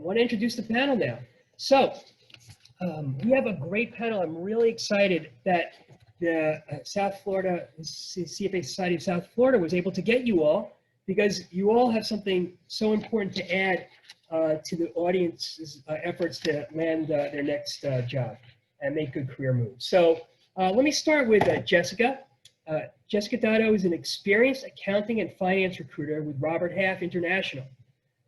want to introduce the panel now. So we have a great panel. I'm really excited that the South Florida, CFA Society of South Florida was able to get you all, because you all have something so important to add to the audience's efforts to land their next job and make good career moves. So let me start with Jessica. Jessica Dotto is an experienced accounting and finance recruiter with Robert Half International.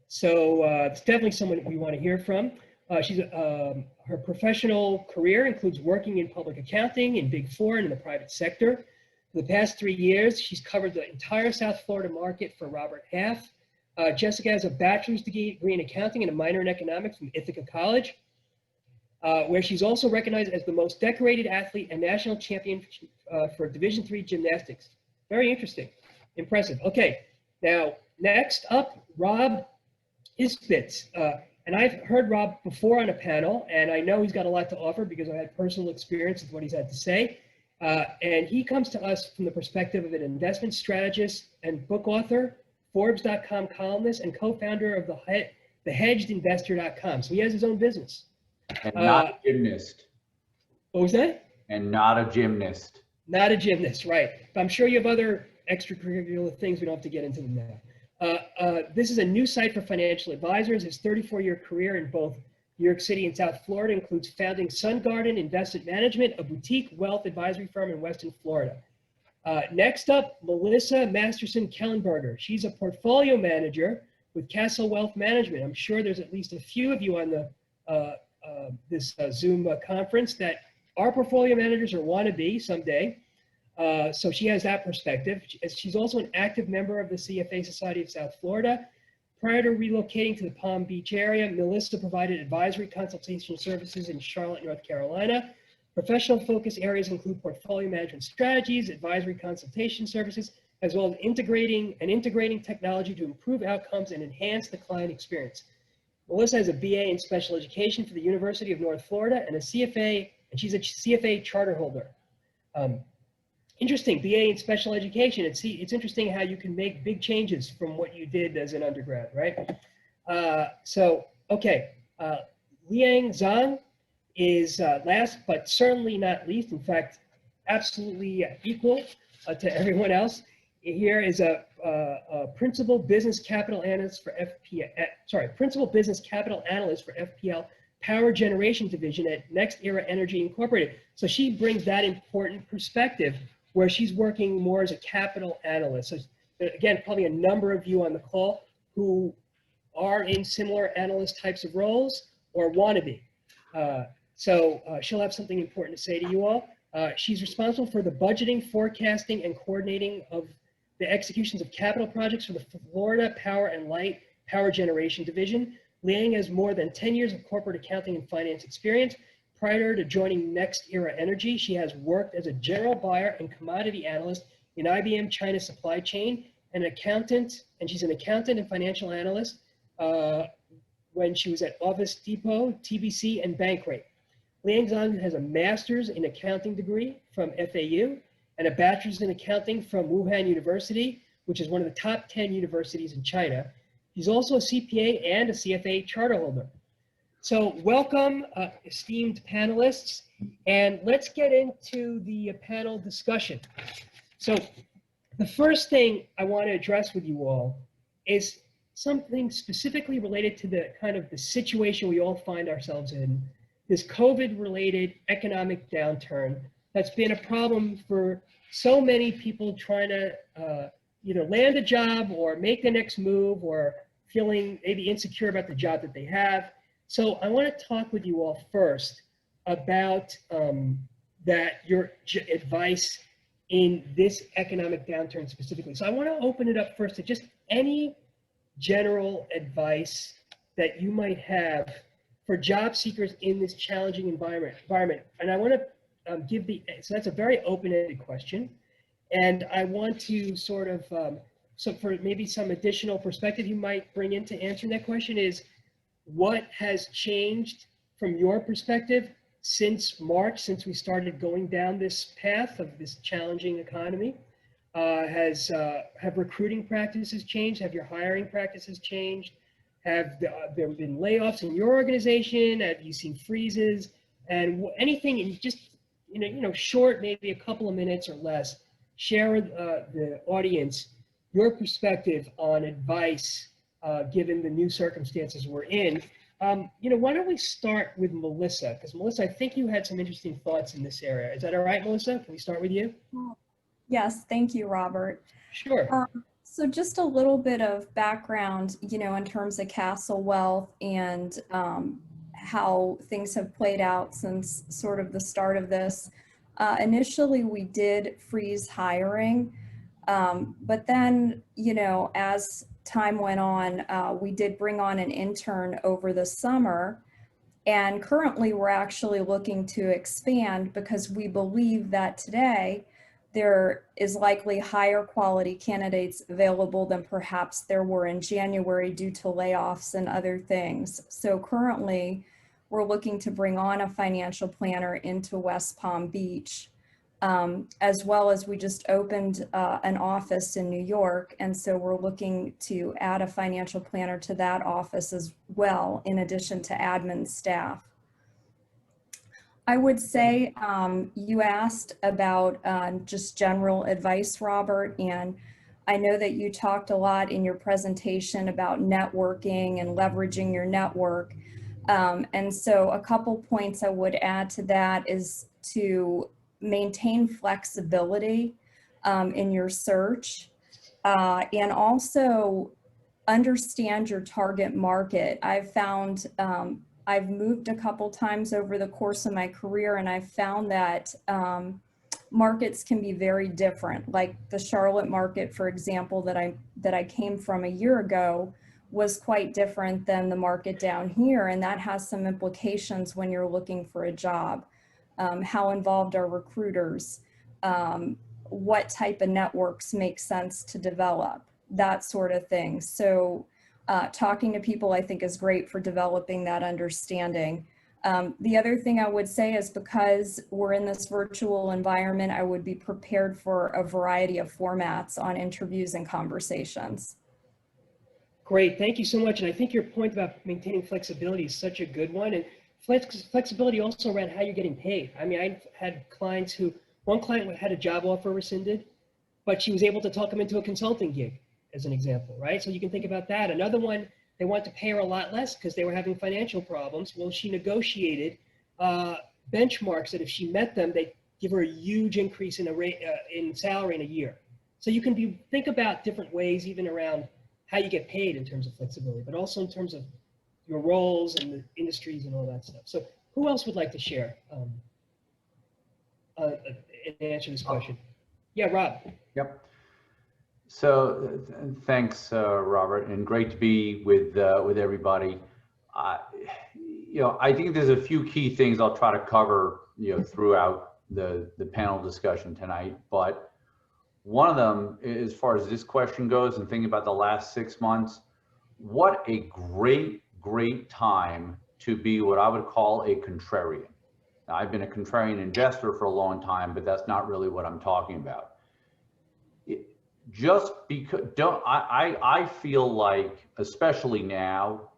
So it's definitely someone we want to hear from. Her professional career includes working in public accounting, in Big Four, and in the private sector. For the past 3 years, she's covered the entire South Florida market for Robert Half. Jessica has a bachelor's degree in accounting and a minor in economics from Ithaca College, where she's also recognized as the most decorated athlete and national champion for Division III gymnastics. Very interesting, impressive. Okay, now next up, Rob Isbitz. And I've heard Rob before on a panel, and I know he's got a lot to offer because I had personal experience with what he's had to say. And he comes to us from the perspective of an investment strategist and book author, Forbes.com columnist, and co-founder of the hedgedinvestor.com. So he has his own business. And not a gymnast. What was that? And not a gymnast. Not a gymnast, right. But I'm sure you have other extracurricular things. We don't have to get into them now. This is a new site for financial advisors. His 34-year career in both New York City and South Florida includes founding Sun Garden Investment Management, a boutique wealth advisory firm in Western Florida. Next up, Melissa Masterson Kellenberger. She's a portfolio manager with Castle Wealth Management. I'm sure there's at least a few of you on the this Zoom conference that are portfolio managers or want to be someday. So she has that perspective. She's also an active member of the CFA Society of South Florida. Prior to relocating to the Palm Beach area, Melissa provided advisory consultation services in Charlotte, North Carolina. Professional focus areas include portfolio management strategies, advisory consultation services, as well as integrating technology to improve outcomes and enhance the client experience. Melissa has a BA in special education for the University of North Florida and a CFA, and she's a CFA charter holder. Interesting, BA in special education. It's interesting how you can make big changes from what you did as an undergrad, right? Liang Zhang is last but certainly not least, in fact, absolutely equal to everyone else. Here is a principal business capital analyst for principal business capital analyst for FPL Power Generation Division at Next Era Energy Incorporated. So she brings that important perspective where she's working more as a capital analyst. So again, probably a number of you on the call who are in similar analyst types of roles or want to be. She'll have something important to say to you all. She's responsible for the budgeting, forecasting, and coordinating of the executions of capital projects for the Florida Power and Light Power Generation Division. Liang has more than 10 years of corporate accounting and finance experience. Prior to joining Next Era Energy, she has worked as a general buyer and commodity analyst in IBM China supply chain, and she's an accountant and financial analyst when she was at Office Depot, TBC, and Bankrate. Liang Zhang has a master's in accounting degree from FAU and a bachelor's in accounting from Wuhan University, which is one of the top 10 universities in China. She's also a CPA and a CFA charter holder. So welcome, esteemed panelists, and let's get into the panel discussion. So the first thing I want to address with you all is something specifically related to the kind of the situation we all find ourselves in, this COVID-related economic downturn that's been a problem for so many people trying to either land a job or make the next move or feeling maybe insecure about the job that they have. So I want to talk with you all first about your advice in this economic downturn specifically. So I want to open it up first to just any general advice that you might have for job seekers in this challenging environment. And I want to so that's a very open-ended question. And I want to sort of, so for maybe some additional perspective you might bring into answering that question is, what has changed from your perspective since March, since we started going down this path of this challenging economy? Have recruiting practices changed? Have your hiring practices changed? Have there been layoffs in your organization? Have you seen freezes? And anything in just short, maybe a couple of minutes or less, share with the audience your perspective on advice given the new circumstances we're in. Why don't we start with Melissa? Because Melissa, I think you had some interesting thoughts in this area. Is that all right, Melissa? Can we start with you? Yes, thank you, Robert. Sure. So just a little bit of background, in terms of Castle Wealth and how things have played out since sort of the start of this. Initially, we did freeze hiring, but then, as time went on, we did bring on an intern over the summer. And currently, we're actually looking to expand because we believe that today there is likely higher quality candidates available than perhaps there were in January due to layoffs and other things. So currently, we're looking to bring on a financial planner into West Palm Beach, as well as we just opened an office in New York. And so we're looking to add a financial planner to that office as well, in addition to admin staff. I would say you asked about just general advice, Robert, and I know that you talked a lot in your presentation about networking and leveraging your network. And so a couple points I would add to that is to maintain flexibility in your search and also understand your target market. I've found I've moved a couple times over the course of my career, and I've found that markets can be very different. Like the Charlotte market, for example, that I came from a year ago was quite different than the market down here, and that has some implications when you're looking for a job. How involved are recruiters? What type of networks make sense to develop? That sort of thing. So talking to people, I think, is great for developing that understanding. The other thing I would say is because we're in this virtual environment, I would be prepared for a variety of formats on interviews and conversations. Great, thank you so much. And I think your point about maintaining flexibility is such a good one. And flexibility also around how you're getting paid. I mean, I've had clients one client had a job offer rescinded, but she was able to talk him into a consulting gig, as an example, right? So you can think about that. Another one, they want to pay her a lot less because they were having financial problems. Well, she negotiated benchmarks that if she met them, they'd give her a huge increase in salary in a year. So you can think about different ways, even around how you get paid in terms of flexibility, but also in terms of your roles and the industries and all that stuff. So who else would like to share and answer this question? Yeah, Rob. Yep. So thanks, Robert, and great to be with everybody. I think there's a few key things I'll try to cover, throughout the panel discussion tonight. But one of them, as far as this question goes, and thinking about the last 6 months, what a great time to be what I would call a contrarian. Now, I've been a contrarian investor for a long time, but that's not really what I'm talking about. Just because I feel like, especially now,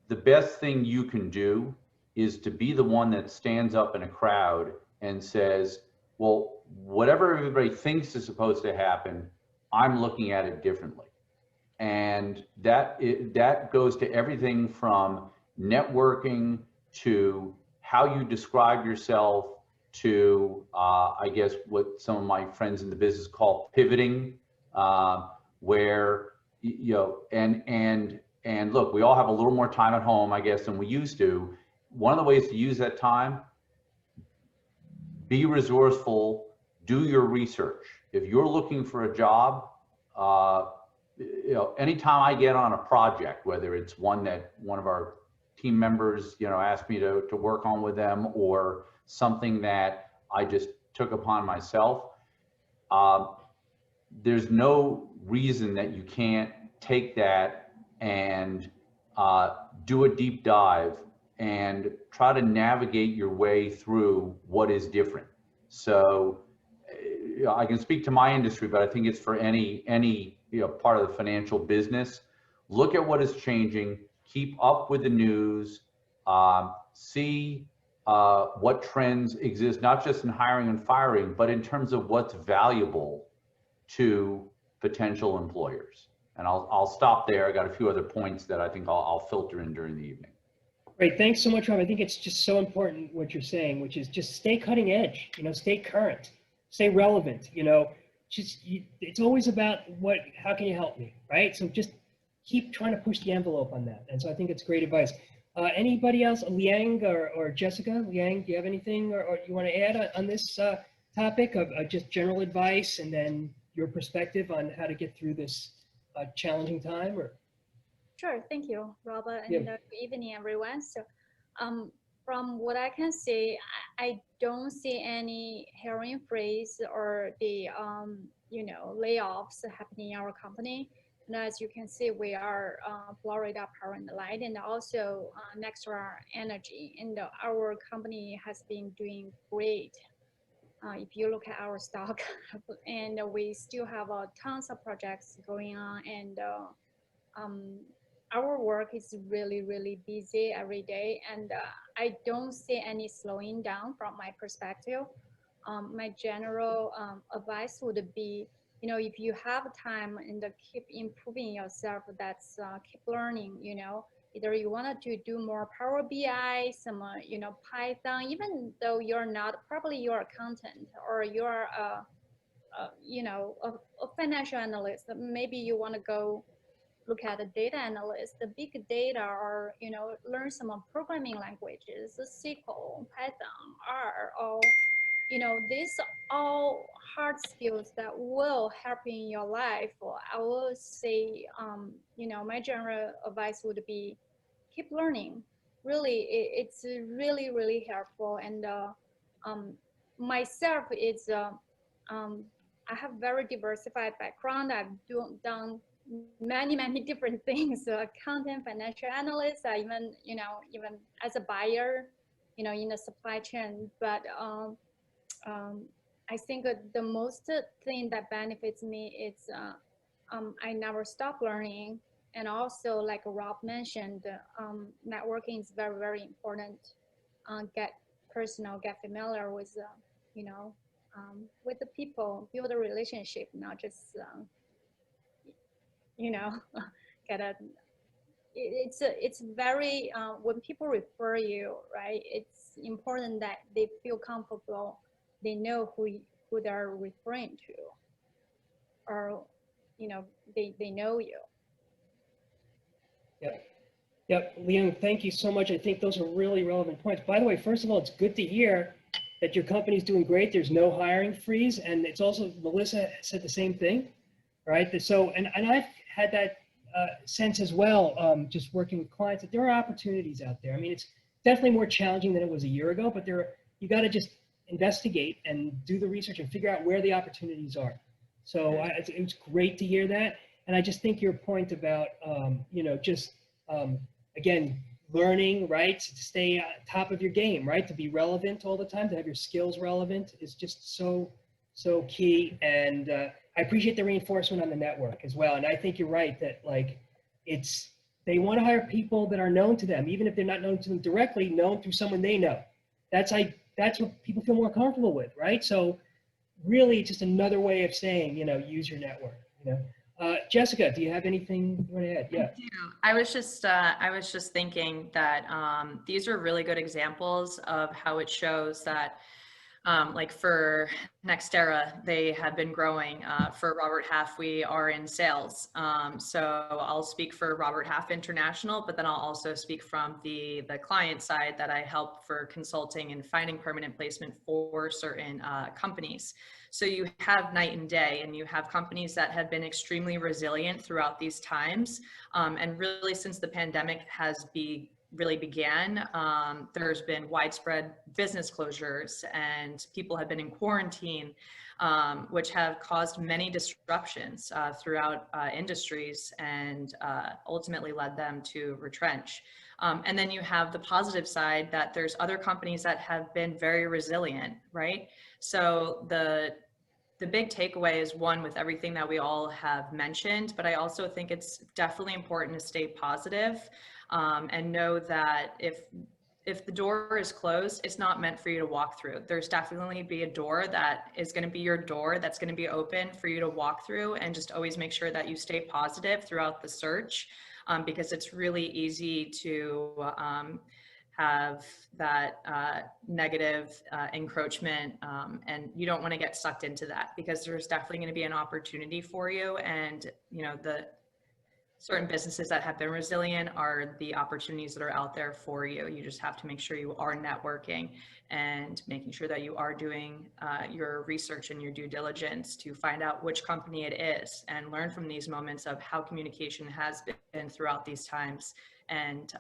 the best thing you can do is to be the one that stands up in a crowd and says, well, whatever everybody thinks is supposed to happen, I'm looking at it differently. And that goes to everything from networking to how you describe yourself to, I guess, what some of my friends in the business call pivoting, where, and look, we all have a little more time at home, I guess, than we used to. One of the ways to use that time, be resourceful, do your research. If you're looking for a job, anytime I get on a project, whether it's one that one of our team members, asked me to work on with them, or something that I just took upon myself, there's no reason that you can't take that and do a deep dive and try to navigate your way through what is different. So I can speak to my industry, but I think it's for any part of the financial business. look at what is changing, keep up with the news, see what trends exist, not just in hiring and firing, but in terms of what's valuable to potential employers. And I'll stop there. I got a few other points that I think I'll filter in during the evening. Great, thanks so much, Rob. I think it's just so important what you're saying, which is just stay cutting edge, stay current, stay relevant, it's always about how can you help me, right? So just keep trying to push the envelope on that. And so I think it's great advice. Anybody else, Liang or Jessica? Liang, do you have anything or you want to add on this topic of just general advice and then your perspective on how to get through this challenging time? Or Sure, thank you, Robert, and Yeah. good evening, everyone. So, from what I can see, I don't see any hiring freeze or the layoffs happening in our company. And as you can see, we are Florida Power and Light, and also Nextra Energy, and our company has been doing great. If you look at our stock, and we still have tons of projects going on, and our work is really, really busy every day, and I don't see any slowing down from my perspective. My general advice would be, if you have time and keep improving yourself, that's keep learning, either you wanted to do more Power BI, some, Python, even though probably you're a accountant or you're a financial analyst, maybe you want to go look at the data analyst, the big data, or learn some programming languages, SQL, Python, R, or these all hard skills that will help you in your life. I will say, my general advice would be keep learning. Really, it's really, really helpful. And myself is I have very diversified background. I've done many different things, accountant, financial analyst, even as a buyer, in the supply chain. But I think the most thing that benefits me is I never stop learning. And also, like Rob mentioned, networking is very, very important. Get familiar with with the people, build a relationship, not just get a. It's very when people refer you, right? It's important that they feel comfortable. They know who they're referring to, or they know you. Yep, Liang, thank you so much. I think those are really relevant points. By the way, first of all, it's good to hear that your company's doing great. There's no hiring freeze, and it's also, Melissa said the same thing, right? So, and I've had that sense as well, just working with clients, that there are opportunities out there. I mean, it's definitely more challenging than it was a year ago, but you got to just investigate and do the research and figure out where the opportunities are. So it was great to hear that. And I just think your point about, again, learning, right, to stay on top of your game, right, to be relevant all the time, to have your skills relevant is just so key. And I appreciate the reinforcement on the network as well. And I think you're right that they want to hire people that are known to them, even if they're not known to them directly, known through someone they know. That's what people feel more comfortable with, right? So really just another way of saying, use your network, Jessica, do you have anything you want to add? Yeah. I was just thinking that these are really good examples of how it shows that like for Nextera, they have been growing. For Robert Half, we are in sales. So I'll speak for Robert Half International, but then I'll also speak from the client side that I help for consulting and finding permanent placement for certain companies. So you have night and day, and you have companies that have been extremely resilient throughout these times. And really since the pandemic really began, there's been widespread business closures and people have been in quarantine, which have caused many disruptions throughout industries and ultimately led them to retrench. And then you have the positive side that there's other companies that have been very resilient, right? So the the big takeaway is one with everything that we all have mentioned, but I also think it's definitely important to stay positive, and know that if the door is closed, it's not meant for you to walk through. There's definitely be a door that is going to be your door that's going to be open for you to walk through, and just always make sure that you stay positive throughout the search, because it's really easy to have that negative encroachment, and you don't want to get sucked into that, because there's definitely going to be an opportunity for you. And the certain businesses that have been resilient are the opportunities that are out there for you. You just have to make sure you are networking and making sure that you are doing your research and your due diligence to find out which company it is, and learn from these moments of how communication has been throughout these times, and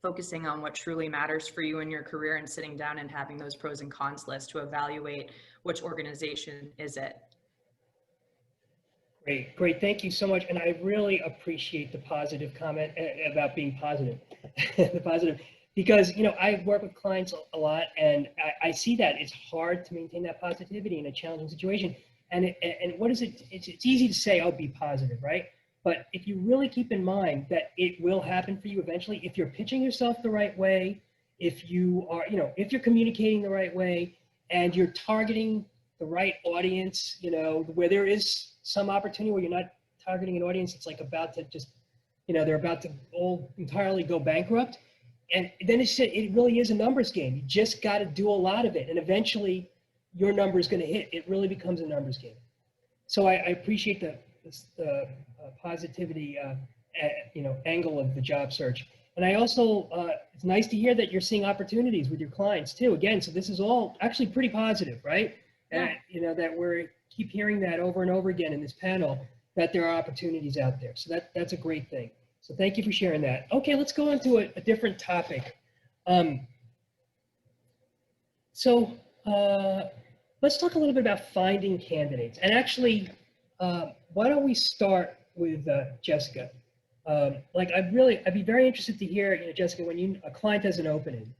focusing on what truly matters for you in your career, and sitting down and having those pros and cons lists to evaluate which organization is it. Great, great. Thank you so much. And I really appreciate the positive comment about being positive. The positive, because, I work with clients a lot, and I see that it's hard to maintain that positivity in a challenging situation. And what is it? It's easy to say, oh, be positive, right? But if you really keep in mind that it will happen for you eventually, if you're pitching yourself the right way, if you are, if you're communicating the right way, and you're targeting the right audience, where there is some opportunity where you're not targeting an audience that's like about to just, they're about to all entirely go bankrupt. And then it really is a numbers game. You just got to do a lot of it. And eventually your number is going to hit. It really becomes a numbers game. So I appreciate the positivity, angle of the job search. And I also, it's nice to hear that you're seeing opportunities with your clients too. Again, so this is all actually pretty positive, right? Yeah. That we're keep hearing that over and over again in this panel, that there are opportunities out there. So that's a great thing. So thank you for sharing that. Okay, let's go on to a different topic. Let's talk a little bit about finding candidates. And actually, why don't we start with Jessica? I'd be very interested to hear, Jessica, when a client has an opening,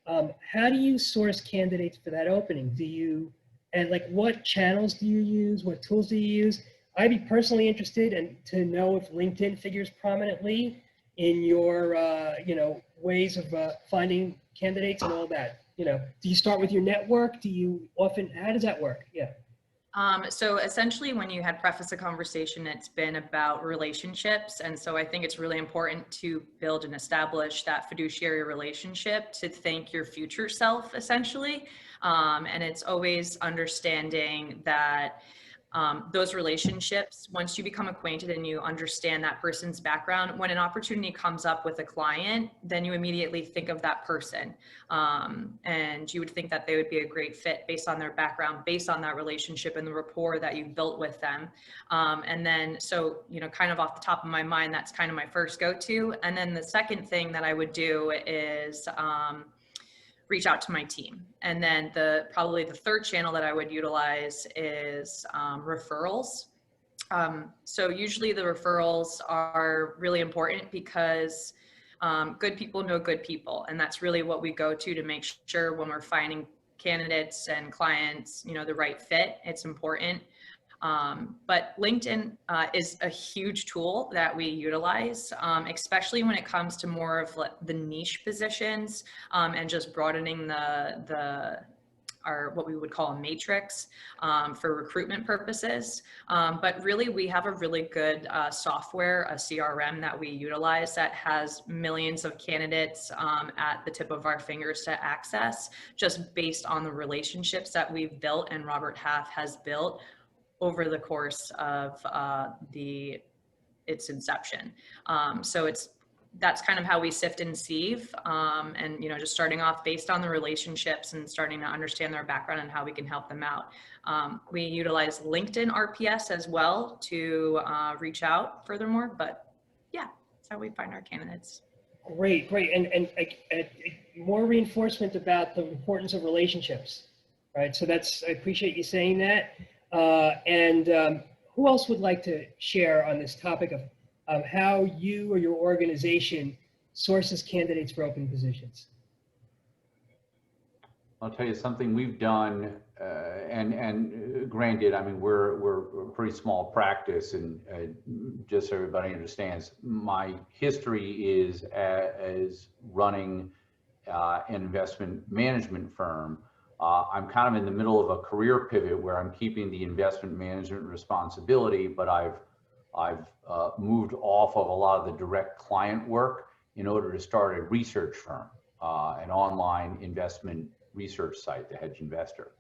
how do you source candidates for that opening? And what channels do you use? What tools do you use? I'd be personally interested to know if LinkedIn figures prominently in your, ways of finding candidates and all that. Do you start with your network? How does that work? Yeah. So essentially, when you had prefaced the conversation, it's been about relationships. And so I think it's really important to build and establish that fiduciary relationship to thank your future self, essentially. And it's always understanding that those relationships, once you become acquainted and you understand that person's background, when an opportunity comes up with a client, then you immediately think of that person. And you would think that they would be a great fit based on their background, based on that relationship and the rapport that you've built with them. And then, so, kind of off the top of my mind, that's kind of my first go-to. And then the second thing that I would do is reach out to my team. And then probably the third channel that I would utilize is referrals. So usually the referrals are really important because good people know good people. And that's really what we go to make sure when we're finding candidates and clients, the right fit. It's important. But LinkedIn is a huge tool that we utilize, especially when it comes to more of the niche positions and just broadening what we would call a matrix for recruitment purposes. But really, we have a really good software, a CRM that we utilize that has millions of candidates at the tip of our fingers to access, just based on the relationships that we've built and Robert Half has built over the course of its inception. So that's kind of how we sift and sieve, and just starting off based on the relationships and starting to understand their background and how we can help them out. We utilize LinkedIn RPS as well to reach out furthermore, but yeah, that's how we find our candidates. Great. And more reinforcement about the importance of relationships, right? So I appreciate you saying that. Who else would like to share on this topic of how you or your organization sources candidates for open positions? I'll tell you something we've done, and granted, I mean, we're a pretty small practice, and just so everybody understands, my history is as running an investment management firm. I'm kind of in the middle of a career pivot where I'm keeping the investment management responsibility, but I've moved off of a lot of the direct client work in order to start a research firm, an online investment research site, The Hedge Investor.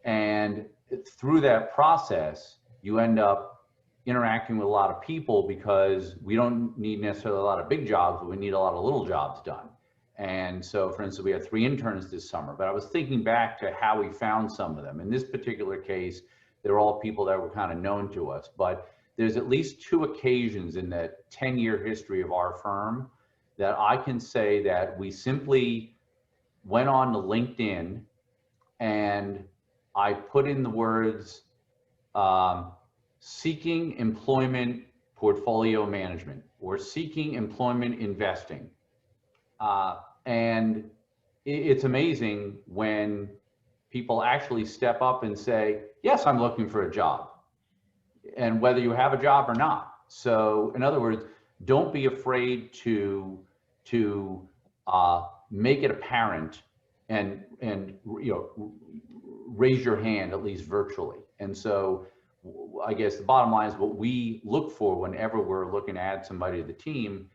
And through that process, you end up interacting with a lot of people because we don't need necessarily a lot of big jobs, but we need a lot of little jobs done. And so, for instance, we had 3 interns this summer, but I was thinking back to how we found some of them. In this particular case, they're all people that were kind of known to us, but there's at least 2 occasions in the 10-year history of our firm that I can say that we simply went on to LinkedIn and I put in the words seeking employment portfolio management or seeking employment investing. And it's amazing when people actually step up and say, yes, I'm looking for a job, and whether you have a job or not. So in other words, don't be afraid to make it apparent and raise your hand, at least virtually. And so I guess the bottom line is what we look for whenever we're looking to add somebody to the team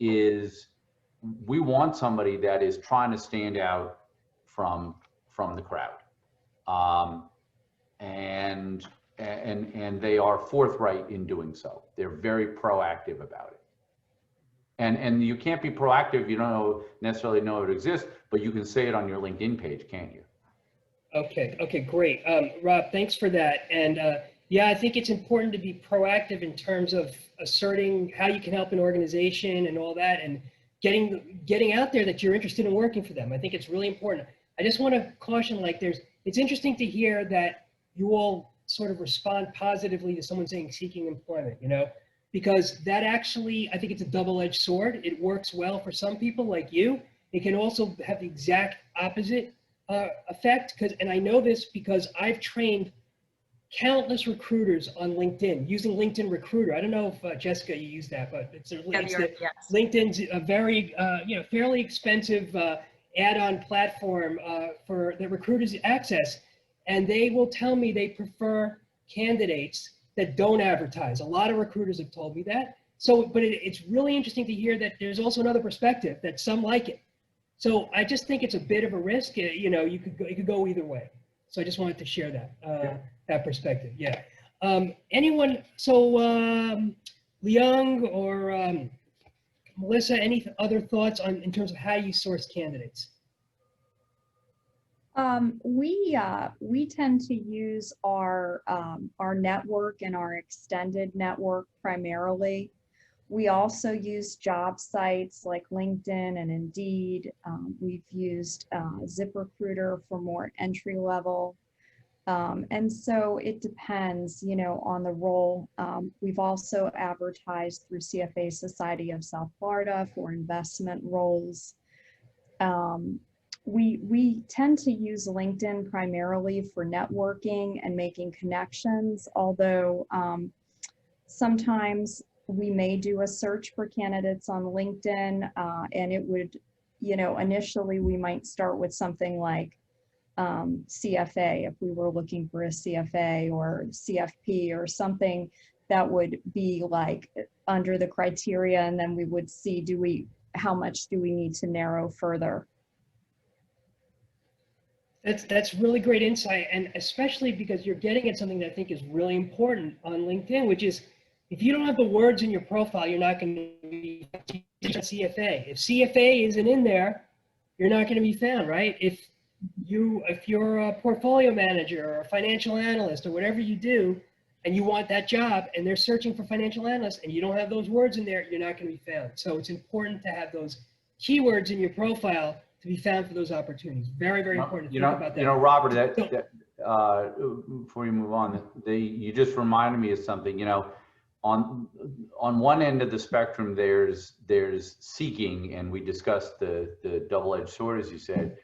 is we want somebody that is trying to stand out from the crowd. And they are forthright in doing so. They're very proactive about it. And you can't be proactive if you don't necessarily know it exists, but you can say it on your LinkedIn page, can't you? Okay, great. Rob, thanks for that. And yeah, I think it's important to be proactive in terms of asserting how you can help an organization and all that, and getting out there that you're interested in working for them. I think it's really important. I just want to caution, like it's interesting to hear that you all sort of respond positively to someone saying seeking employment, because that actually, I think it's a double-edged sword. It works well for some people like you. It can also have the exact opposite effect, and I know this because I've trained countless recruiters on LinkedIn using LinkedIn Recruiter. I don't know if Jessica, you use that, but LinkedIn's a very fairly expensive add-on platform for the recruiters access, and they will tell me they prefer candidates that don't advertise. A lot of recruiters have told me that. So, but it's really interesting to hear that there's also another perspective that some like it. So I just think it's a bit of a risk. It could go either way. So I just wanted to share that that perspective. Yeah. Anyone? So Leung or Melissa, any other thoughts in terms of how you source candidates? We tend to use our network and our extended network primarily. We also use job sites like LinkedIn and Indeed. We've used ZipRecruiter for more entry level. And so it depends, on the role. We've also advertised through CFA Society of South Florida for investment roles. We tend to use LinkedIn primarily for networking and making connections, although sometimes we may do a search for candidates on LinkedIn, and it would, initially we might start with something like CFA, if we were looking for a CFA or CFP or something that would be like under the criteria, and then we would see, how much do we need to narrow further? That's really great insight, and especially because you're getting at something that I think is really important on LinkedIn, which is if you don't have the words in your profile, you're not going to be CFA. If CFA isn't in there, you're not going to be found, right? If you're a portfolio manager or a financial analyst or whatever you do, and you want that job, and they're searching for financial analysts, and you don't have those words in there, you're not going to be found. So it's important to have those keywords in your profile to be found for those opportunities. Very, very important to think about that. Robert, before you move on, you just reminded me of something. On one end of the spectrum, there's seeking, and we discussed the double-edged sword, as you said.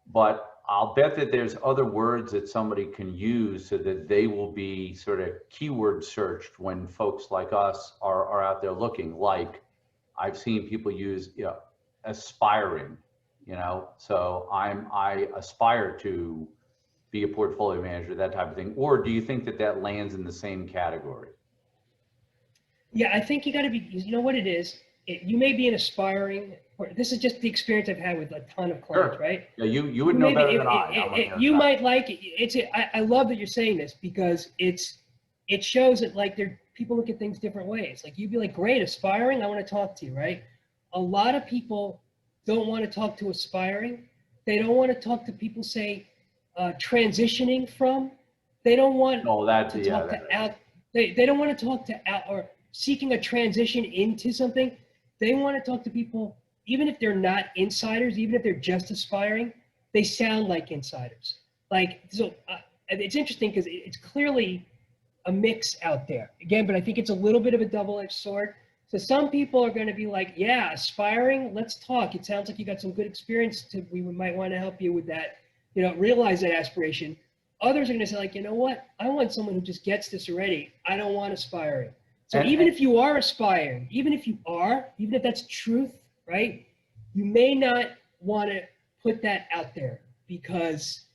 but I'll bet that there's other words that somebody can use so that they will be sort of keyword searched when folks like us are out there looking. Like I've seen people use, you know, aspiring, you know, so I aspire to be a portfolio manager, that type of thing. Or do you think that that lands in the same category? Yeah, I think you got to be, you know what it is? You may be an aspiring, or this is just the experience I've had with a ton of clients, Sure. right? Yeah, you would know better than I. You might like it. I love that you're saying this because it shows that like people look at things different ways. Like you'd be like, great, aspiring, I want to talk to you, right? A lot of people don't want to talk to aspiring. They don't want to talk to people, say, transitioning from. They don't want Oh, that, to yeah, talk to out. They don't want to talk to out or seeking a transition into something. They want to talk to people, even if they're not insiders, even if they're just aspiring, they sound like insiders. Like, so it's interesting because it's clearly a mix out there. Again, but I think it's a little bit of a double-edged sword. So some people are going to be like, yeah, aspiring, let's talk. It sounds like you got some good experience. We might want to help you with that, you know, realize that aspiration. Others are going to say like, you know what? I want someone who just gets this already. I don't want aspiring. So even if you are aspiring, even if that's truth, right? You may not want to put that out there because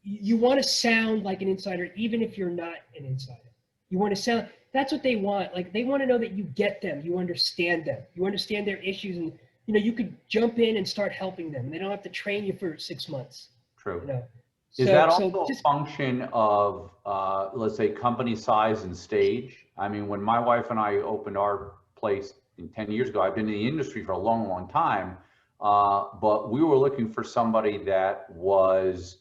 you want to sound like an insider, even if you're not an insider. You want to sound, that's what they want. Like they want to know that you get them, you understand their issues, and you know, you could jump in and start helping them. They don't have to train you for 6 months. true. You know? Is that also a function of, let's say, company size and stage? I mean, when my wife and I opened our place 10 years ago, I've been in the industry for a long, long time, but we were looking for somebody that was,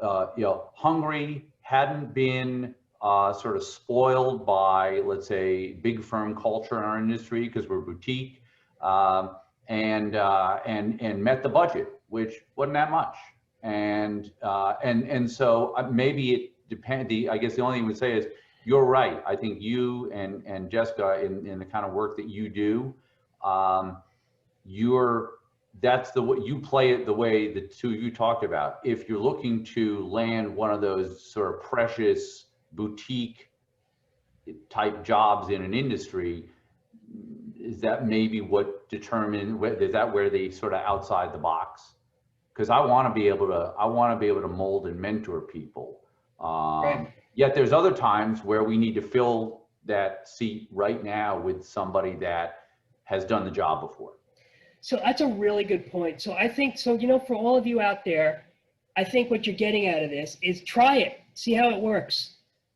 you know, hungry, hadn't been sort of spoiled by, let's say, big firm culture in our industry because we're boutique, and met the budget, which wasn't that much. And so maybe it depends. I guess the only thing I would say is you're right. I think you and Jessica in the kind of work that you do, that's the way you play it, the way the two you talked about. If you're looking to land one of those sort of precious boutique type jobs in an industry, is that maybe what determines, is that where they sort of outside the box? Because I want to be able to mold and mentor people. Right. Yet there's other times where we need to fill that seat right now with somebody that has done the job before. So that's a really good point. So I think, so, you know, for all of you out there, I think what you're getting out of this is try it, see how it works.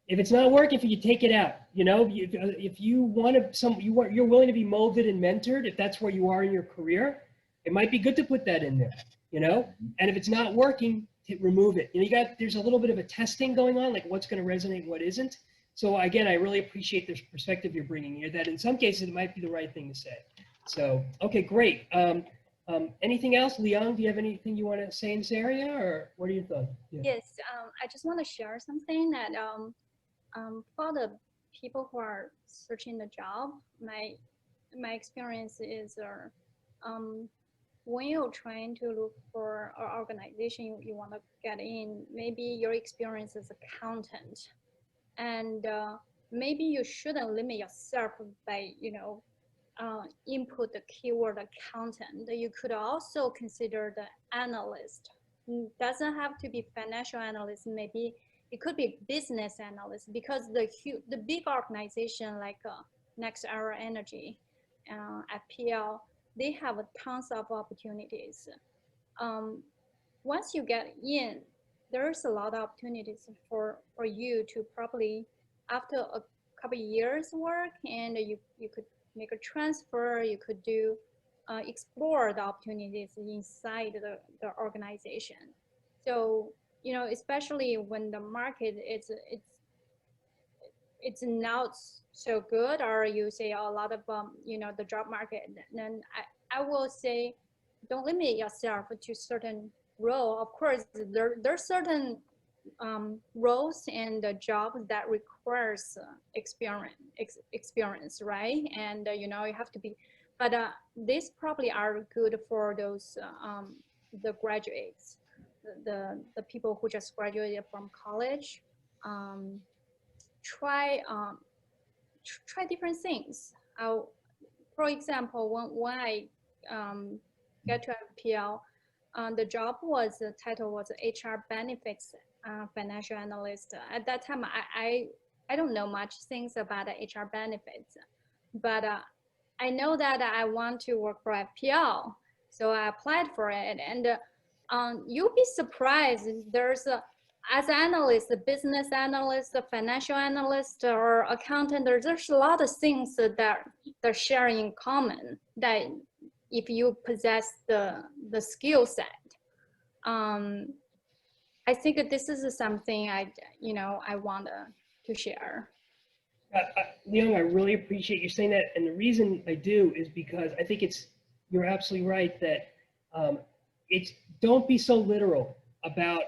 If it's not working for you, take it out. You know, if you want to, you're willing to be molded and mentored, if that's where you are in your career, it might be good to put that in there, you know? And if it's not working, remove it. You know, there's a little bit of a testing going on, like what's going to resonate, what isn't. So again, I really appreciate the perspective you're bringing here, that in some cases it might be the right thing to say. So, okay, great. Anything else? Leon, do you have anything you want to say in this area, or what are your thoughts? Yeah. Yes, I just want to share something that for the people who are searching the job, my experience is when you're trying to look for an organization you want to get in, maybe your experience as accountant, and maybe you shouldn't limit yourself by, you know, input the keyword accountant. You could also consider the analyst. Doesn't have to be financial analyst. Maybe it could be business analyst, because the big organization like NextEra Energy, FPL, they have tons of opportunities. Once you get in, there's a lot of opportunities for you to probably, after a couple of years work, and you could make a transfer, you could do explore the opportunities inside the organization. So, you know, especially when the market it's not so good, or you say a lot of you know, the job market, then I will say don't limit yourself to certain role. Of course, there's certain roles and jobs that requires experience, right? And you know, you have to be, but these probably are good for those the graduates, the people who just graduated from college, try different things. For example, when I get to FPL, the job was, the title was HR benefits financial analyst. At that time, I don't know much things about the HR benefits, but I know that I want to work for FPL, so I applied for it. And you'll be surprised. There's as an analyst, a business analyst, a financial analyst, or accountant, there's a lot of things that they're sharing in common, that if you possess the skill set. I think that this is something I want to share. Leon, I really appreciate you saying that. And the reason I do is because I think you're absolutely right that don't be so literal about,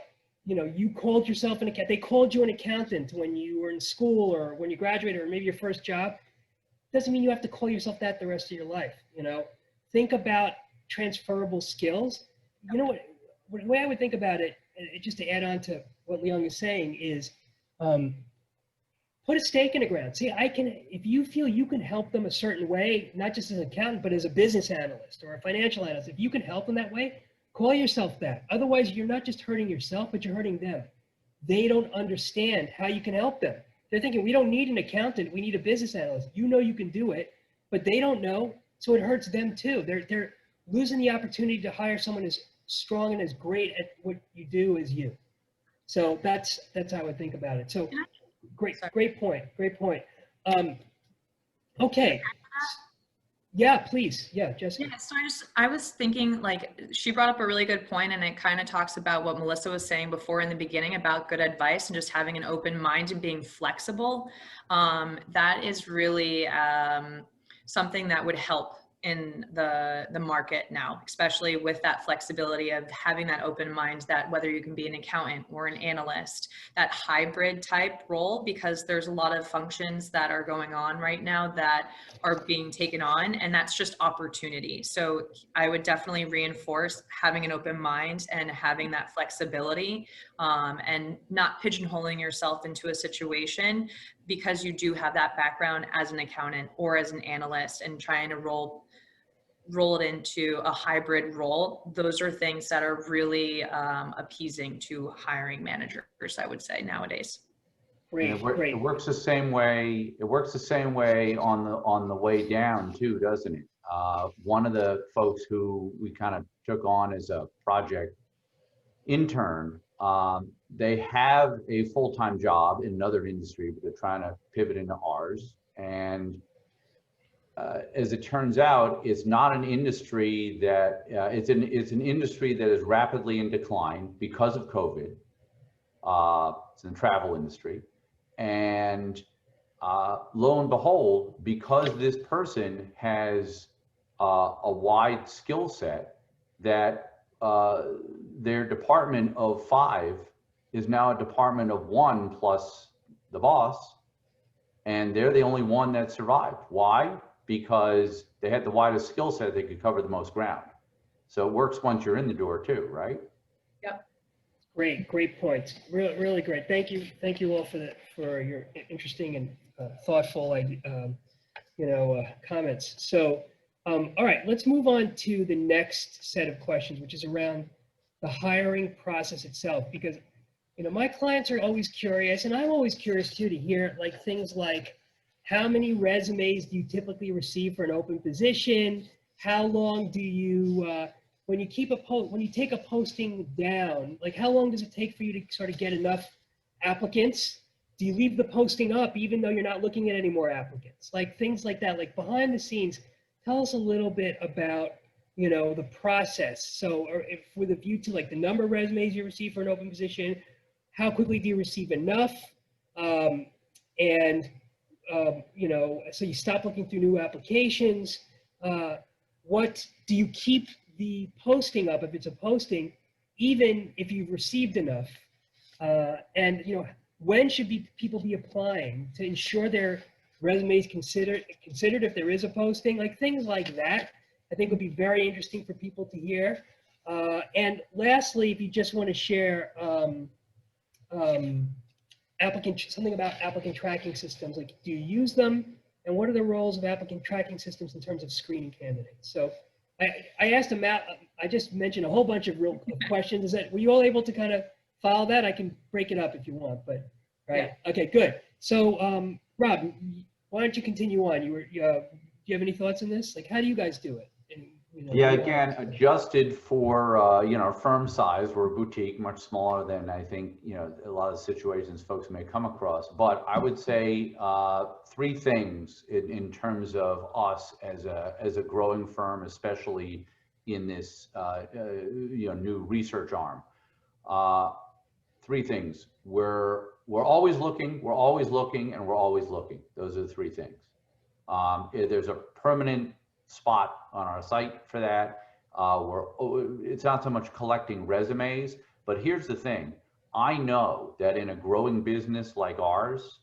you called yourself an accountant. They called you an accountant when you were in school or when you graduated or maybe your first job. Doesn't mean you have to call yourself that the rest of your life. Think about transferable skills. You know what, the way I would think about it, just to add on to what Leon is saying, is put a stake in the ground. See, if you feel you can help them a certain way, not just as an accountant, but as a business analyst or a financial analyst, if you can help them that way, call yourself that. Otherwise, you're not just hurting yourself, but you're hurting them. They don't understand how you can help them. They're thinking, we don't need an accountant, we need a business analyst. You know you can do it, but they don't know, so it hurts them too. They're losing the opportunity to hire someone as strong and as great at what you do as you. So that's how I think about it. So great point. Okay. Yeah, please. Yeah, Jessica. Yeah, so I was thinking, like, she brought up a really good point, and it kind of talks about what Melissa was saying before in the beginning about good advice and just having an open mind and being flexible. That is really something that would help in the market now, especially with that flexibility of having that open mind, that whether you can be an accountant or an analyst, that hybrid type role, because there's a lot of functions that are going on right now that are being taken on, and that's just opportunity. So I would definitely reinforce having an open mind and having that flexibility, and not pigeonholing yourself into a situation because you do have that background as an accountant or as an analyst, and trying to roll it into a hybrid role. Those are things that are really appeasing to hiring managers, I would say, nowadays. Great. It works the same way. It works the same way on the way down too, doesn't it? One of the folks who we kind of took on as a project intern, they have a full-time job in another industry, but they're trying to pivot into ours. And as it turns out, it's not an industry that it's an industry that is rapidly in decline because of COVID. It's in the travel industry, and lo and behold, because this person has a wide skill set, that their department of 5 is now a department of 1 plus the boss, and they're the only one that survived. Why? Because they had the widest skill set, they could cover the most ground. So it works once you're in the door too, right? Yep. Great points. Really great. Thank you all for your interesting and thoughtful comments. So all right, let's move on to the next set of questions, which is around the hiring process itself, because my clients are always curious, and I'm always curious too, to hear things like, how many resumes do you typically receive for an open position? How long do you, when you take a posting down, how long does it take for you to sort of get enough applicants? Do you leave the posting up even though you're not looking at any more applicants? Things like that, behind the scenes. Tell us a little bit about, the process. So, or if with a view to the number of resumes you receive for an open position, how quickly do you receive enough? So you stop looking through new applications. What do you keep the posting up if it's a posting, even if you've received enough? When should people be applying to ensure their resumes considered if there is a posting? Things like that, I think would be very interesting for people to hear. And lastly, if you just want to share something about applicant tracking systems, like do you use them, and what are the roles of applicant tracking systems in terms of screening candidates? So I asked him out, I just mentioned a whole bunch of real questions. Were you all able to kind of follow that? I can break it up if you want, but right. Yeah. Okay, good. So Rob, why don't you continue on? Do you have any thoughts on this? Like, how do you guys do it? And, yeah, again, adjusted for, firm size. We're a boutique, much smaller than I think, a lot of situations folks may come across. But I would say three things in terms of us as a growing firm, especially in this, new research arm. Three things. We're always looking, and we're always looking. Those are the three things. There's a permanent spot on our site for that. It's not so much collecting resumes, but here's the thing. I know that in a growing business like ours,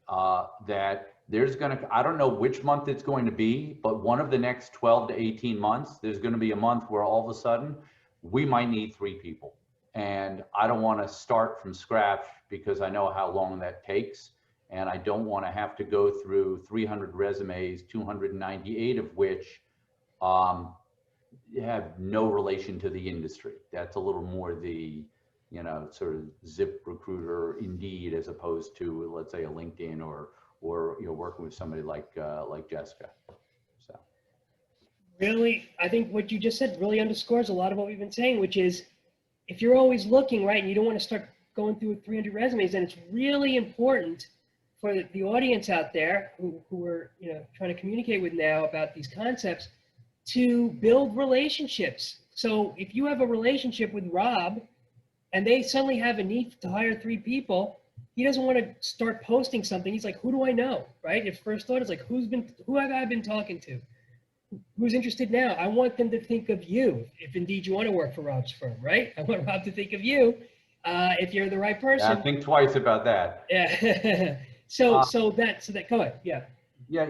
that there's I don't know which month it's going to be, but one of the next 12 to 18 months, there's going to be a month where all of a sudden we might need 3 people. And I don't want to start from scratch because I know how long that takes. And I don't want to have to go through 300 resumes, 298 of which have no relation to the industry. That's a little more the, sort of Zip Recruiter, Indeed, as opposed to, let's say, a LinkedIn or working with somebody like Jessica. So. Really, I think what you just said really underscores a lot of what we've been saying, which is if you're always looking, right, and you don't want to start going through 300 resumes, then it's really important for the audience out there who are trying to communicate with now about these concepts to build relationships. So if you have a relationship with Rob and they suddenly have a need to hire 3 people, he doesn't want to start posting something. He's like, who do I know, right? His first thought is like, who have I been talking to? Who's interested now? I want them to think of you if indeed you want to work for Rob's firm, right? I want Rob to think of you if you're the right person. Yeah, think twice about that. Yeah. So that go ahead. Yeah. Yeah,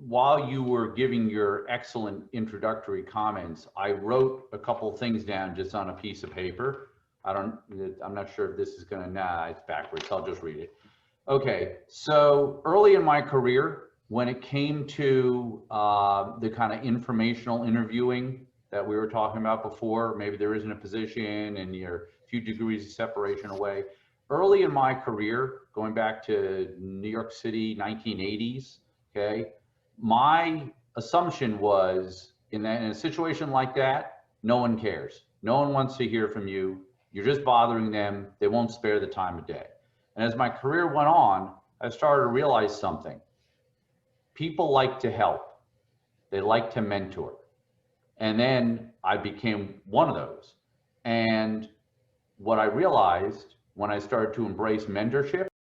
while you were giving your excellent introductory comments, I wrote a couple of things down just on a piece of paper. I'm not sure if this is gonna, it's backwards, so I'll just read it. Okay, so early in my career, when it came to the kind of informational interviewing that we were talking about before, maybe there isn't a position and you're a few degrees of separation away. Early in my career, going back to New York City, 1980s, okay, my assumption was in a situation like that, no one cares. No one wants to hear from you. You're just bothering them. They won't spare the time of day. And as my career went on, I started to realize something. People like to help. They like to mentor. And then I became one of those. And what I realized when I started to embrace mentorship